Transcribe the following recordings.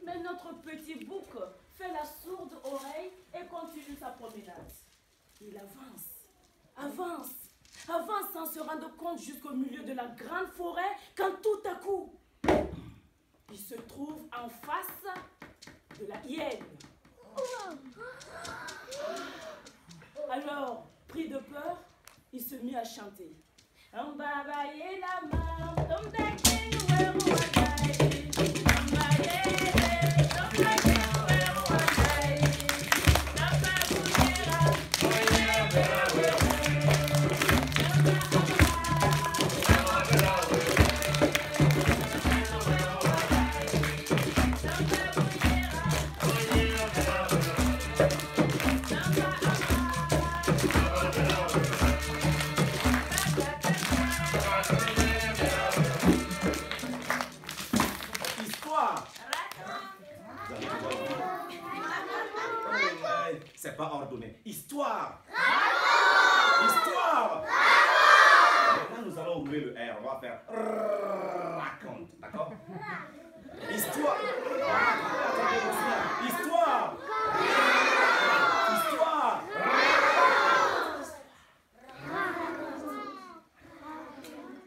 Mais notre petit bouc fait la sourde oreille et continue sa promenade. Il avance sans se rendre compte jusqu'au milieu de la grande forêt quand tout à coup, il se trouve en face de la hyène. Alors, pris de peur, il se mit à chanter. C'est pas ordonné. Histoire. Histoire. Maintenant, nous allons oublier le R. On va faire raconte. D'accord? Histoire. Histoire. Histoire.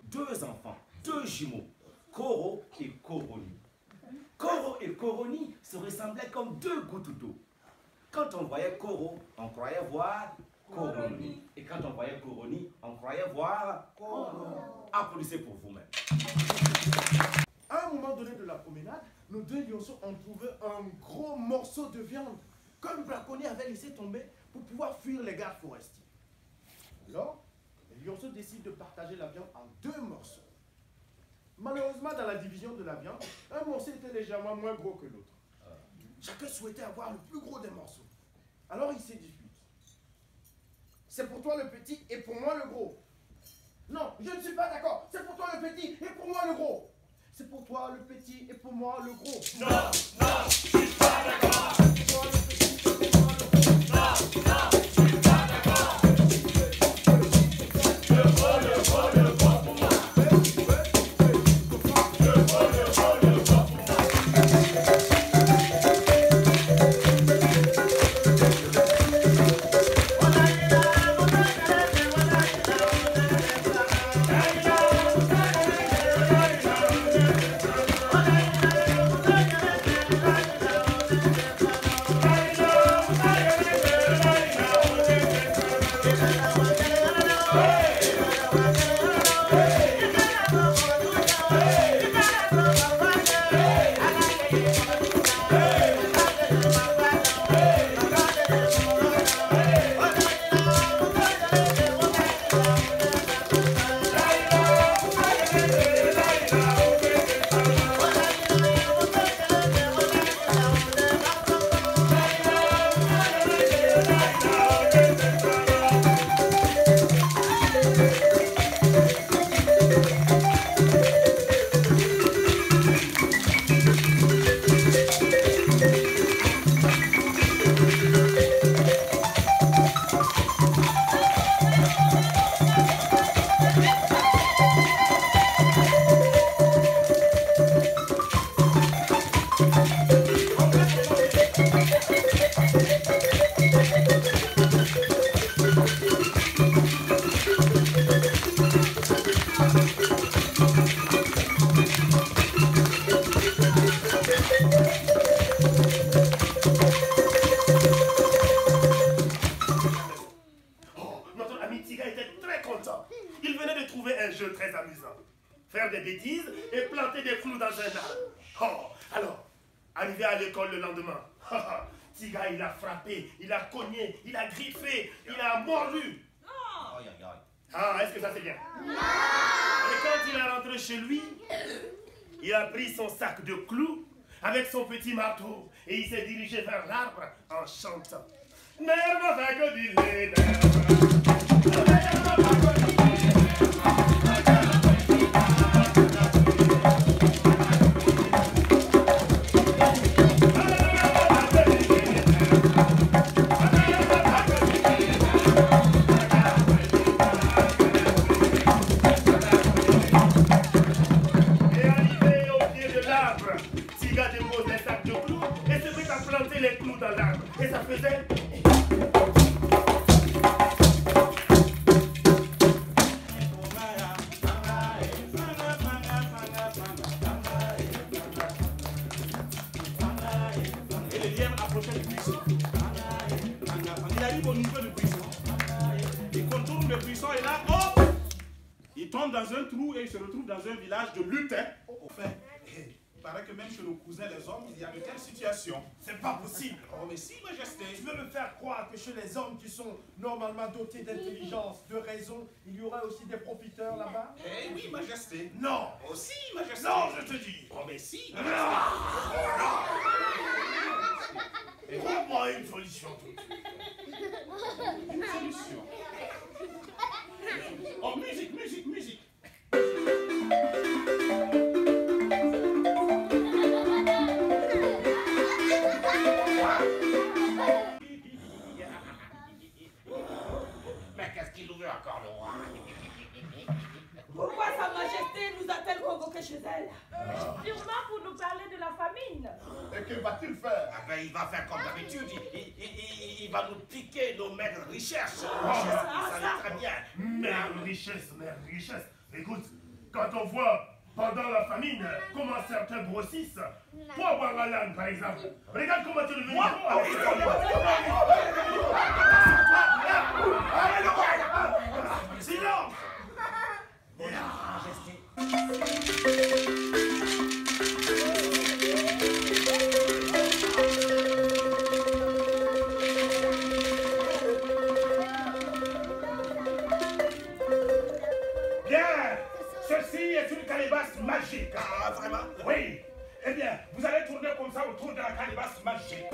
Deux enfants, deux jumeaux, Koro et Koroni. Koro et Koroni se ressemblaient comme deux gouttes d'eau. Quand on voyait Koro, on croyait voir Koroni. Et quand on voyait Koroni, on croyait voir Koro. Applaudissez pour vous-même. À un moment donné de la promenade, nos deux lionceaux ont trouvé un gros morceau de viande que le braconnier avait laissé tomber pour pouvoir fuir les gardes forestiers. Alors, les lionceaux décident de partager la viande en deux morceaux. Malheureusement, dans la division de la viande, un morceau était légèrement moins gros que l'autre. Chacun souhaitait avoir le plus gros des morceaux. Alors ils se disputent. C'est pour toi le petit et pour moi le gros. Non, je ne suis pas d'accord. C'est pour toi le petit et pour moi le gros. C'est pour toi le petit et pour moi le gros. Non, je suis pas d'accord. C'est pour toi le petit et pour moi le gros. Non, je suis pas d'accord. Le gros pour moi. Faire des bêtises et planter des clous dans un arbre. Oh, alors, arrivé à l'école le lendemain, Tiga, il a frappé, il a cogné, il a griffé, il a mordu. Aïe, aïe, aïe. Ah, est-ce que ça c'est bien? Non. Et chez lui, il a pris son sac de clous avec son petit marteau et il s'est dirigé vers l'arbre en chantant. Nerva vago di lei, les clous dans l'arbre et ça faisait. Et les lièvres approchaient du buisson. Il arrive au niveau du buisson. Il contourne le buisson et là, hop, il tombe dans un trou et il se retrouve dans un village de lutins. Au fait, il paraît que même chez nos cousins les hommes, il y a de telles situations. C'est pas possible. Oh mais si, Majesté. Je veux me faire croire que chez les hommes qui sont normalement dotés d'intelligence, de raison, il y aura aussi des profiteurs là-bas? Eh oui, Majesté. Non. Aussi, Majesté. Non, je te dis. Oh mais si, Majesté. Et trouve-moi une solution tout de suite. Une solution. Oh, musique, musique, musique. Mais qu'est-ce qu'il nous veut encore, le roi? Pourquoi Sa Majesté nous a-t-elle convoqués chez elle? Sûrement pour nous parler de la famine. Et que va-t-il faire? Ah ben, il va faire comme d'habitude. Il va nous piquer nos maigres richesses. Ça va très bien. Mère richesse. Écoute, quand on voit pendant la famine comment certains grossissent, pour avoir la lane par exemple, regarde comment tu es devenu. Silence! Bien, ceci est une calebasse magique. Ah, vraiment? Oui. Eh bien, vous allez tourner comme ça autour de la calebasse magique.